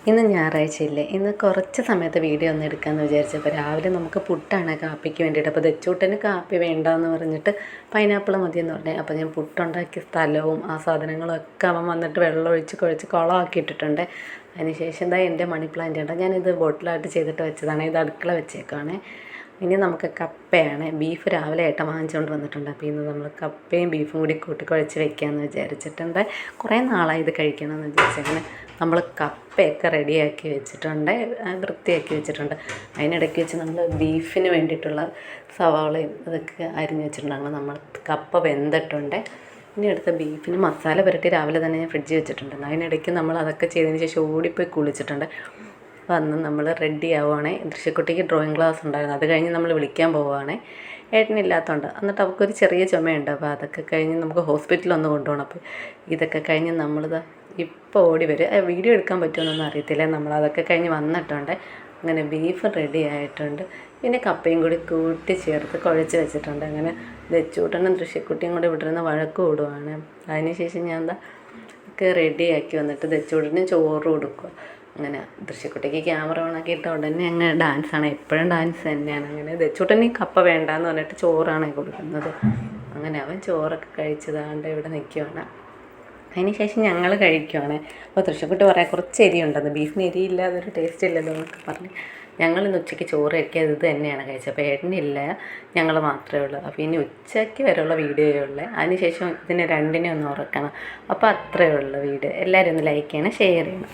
ഇന്ന് ഞായറാഴ്ചയില്ലേ, ഇന്ന് കുറച്ച് സമയത്ത് വീഡിയോ ഒന്ന് എടുക്കാമെന്ന് വിചാരിച്ചപ്പോൾ രാവിലെ നമുക്ക് പുട്ടാണ് കാപ്പിക്ക് വേണ്ടിയിട്ട്. അപ്പോൾ ദച്ചൂട്ടന് കാപ്പി വേണ്ടാന്ന് പറഞ്ഞിട്ട് പൈനാപ്പിൾ മതിയെന്ന് പറഞ്ഞത്. അപ്പോൾ ഞാൻ പുട്ടുണ്ടാക്കിയ സ്ഥലവും ആ സാധനങ്ങളൊക്കെ അവൻ വന്നിട്ട് വെള്ളം ഒഴിച്ച് കുഴച്ച് കുളമാക്കി ഇട്ടിട്ടുണ്ട്. അതിനുശേഷം എന്താ എൻ്റെ മണി പ്ലാന്റ് ഉണ്ട്, ഞാനിത് ബോട്ടിലായിട്ട് ചെയ്തിട്ട് വെച്ചതാണ്. ഇത് അടുക്കള വെച്ചേക്കാണ്. ഇനി നമുക്ക് കപ്പയാണ്. ബീഫ് രാവിലെ ഏട്ടൻ വാങ്ങിച്ചുകൊണ്ട് വന്നിട്ടുണ്ട്. അപ്പോൾ ഇന്ന് നമ്മൾ കപ്പയും ബീഫും കൂടി കൂട്ടിക്കുഴച്ച് വെക്കാമെന്ന് വിചാരിച്ചിട്ടുണ്ട്. കുറേ നാളായി ഇത് കഴിക്കണമെന്ന് വിചാരിച്ചങ്ങനെ നമ്മൾ കപ്പയൊക്കെ റെഡിയാക്കി വെച്ചിട്ടുണ്ട്, വൃത്തിയാക്കി വെച്ചിട്ടുണ്ട്. അതിനിടയ്ക്ക് വെച്ച് നമ്മൾ ബീഫിന് വേണ്ടിയിട്ടുള്ള സവാളയും ഇതൊക്കെ അരിഞ്ഞ് വെച്ചിട്ടുണ്ടാകും. നമ്മൾ കപ്പ വെന്തിട്ടുണ്ട്. ഇനി അടുത്ത ബീഫിന് മസാല പുരട്ടി രാവിലെ തന്നെ ഞാൻ ഫ്രിഡ്ജിൽ വെച്ചിട്ടുണ്ട്. അതിനിടയ്ക്ക് നമ്മൾ അതൊക്കെ ചെയ്തതിന് ശേഷം ഓടിപ്പോയി കുളിച്ചിട്ടുണ്ട്. വന്ന് നമ്മൾ റെഡി ആവുകയാണേ. ദൃശ്യക്കുട്ടിക്ക് ഡ്രോയിങ് ക്ലാസ് ഉണ്ടായിരുന്നു, അത് കഴിഞ്ഞ് നമ്മൾ വിളിക്കാൻ പോവുകയാണേ. ഏട്ടനില്ലാത്തതുകൊണ്ട്. എന്നിട്ട് അവൾക്കൊരു ചെറിയ ചുമയുണ്ട്. അപ്പോൾ അതൊക്കെ കഴിഞ്ഞ് നമുക്ക് ഹോസ്പിറ്റലിൽ ഒന്ന് കൊണ്ടുപോകണം. അപ്പോൾ ഇതൊക്കെ കഴിഞ്ഞ് നമ്മളിത് ഇപ്പോൾ ഓടി വരും. വീഡിയോ എടുക്കാൻ പറ്റുമെന്നൊന്നും അറിയത്തില്ല. നമ്മളതൊക്കെ കഴിഞ്ഞ് വന്നിട്ടുണ്ട്. അങ്ങനെ ബീഫ് റെഡി ആയിട്ടുണ്ട്. പിന്നെ കപ്പയും കൂടി കൂട്ടി ചേർത്ത് കുഴച്ച് വെച്ചിട്ടുണ്ട്. അങ്ങനെ ദച്ചൂട്ടനും ദൃശ്യക്കുട്ടിയും കൂടി ഇവിടെ നിന്ന് വഴക്ക് കൂടുവാണ്. അതിനുശേഷം ഞാൻ എന്താ ഒക്കെ റെഡിയാക്കി വന്നിട്ട് ദച്ചൂട്ടനും ചോറ് കൊടുക്കുക. അങ്ങനെ ദൃശ്യക്കുട്ടിക്ക് ക്യാമറ ഓണാക്കിയിട്ട് ഉടനെ അങ്ങ് ഡാൻസാണ്, എപ്പോഴും ഡാൻസ് തന്നെയാണ്. അങ്ങനെ ദച്ചൂട്ടന് കപ്പ വേണ്ടാന്ന് പറഞ്ഞിട്ട് ചോറാണ് കൊടുക്കുന്നത്. അങ്ങനെ അവൻ ചോറൊക്കെ കഴിച്ചതാണ്ട് ഇവിടെ നിൽക്കുവാണ്. അതിന് ശേഷം ഞങ്ങൾ കഴിക്കുവാണ്. അപ്പോൾ ദൃശ്യക്കുട്ടി പറയാം കുറച്ച് എരിയുണ്ടെന്ന്, ബീഫിന് എരിയില്ല, അതൊരു ടേസ്റ്റ് ഇല്ലല്ലോ എന്നൊക്കെ പറഞ്ഞ് ഞങ്ങളിന്ന് ഉച്ചയ്ക്ക് ചോറ് കഴിക്കാതെ ഇത് തന്നെയാണ് കഴിച്ചത്. അപ്പോൾ ഏട്ടനില്ല, ഞങ്ങൾ മാത്രമേ ഉള്ളൂ. അപ്പോൾ ഇനി ഉച്ചയ്ക്ക് വരെയുള്ള വീഡിയോയേ ഉള്ളൂ. അതിന് ശേഷം ഇതിനെ രണ്ടിനെ ഒന്ന് ഉറക്കണം. അപ്പോൾ അത്രയേ ഉള്ളൂ വീഡിയോ. എല്ലാവരും ഒന്ന് ലൈക്ക് ചെയ്യണം, ഷെയർ ചെയ്യണം.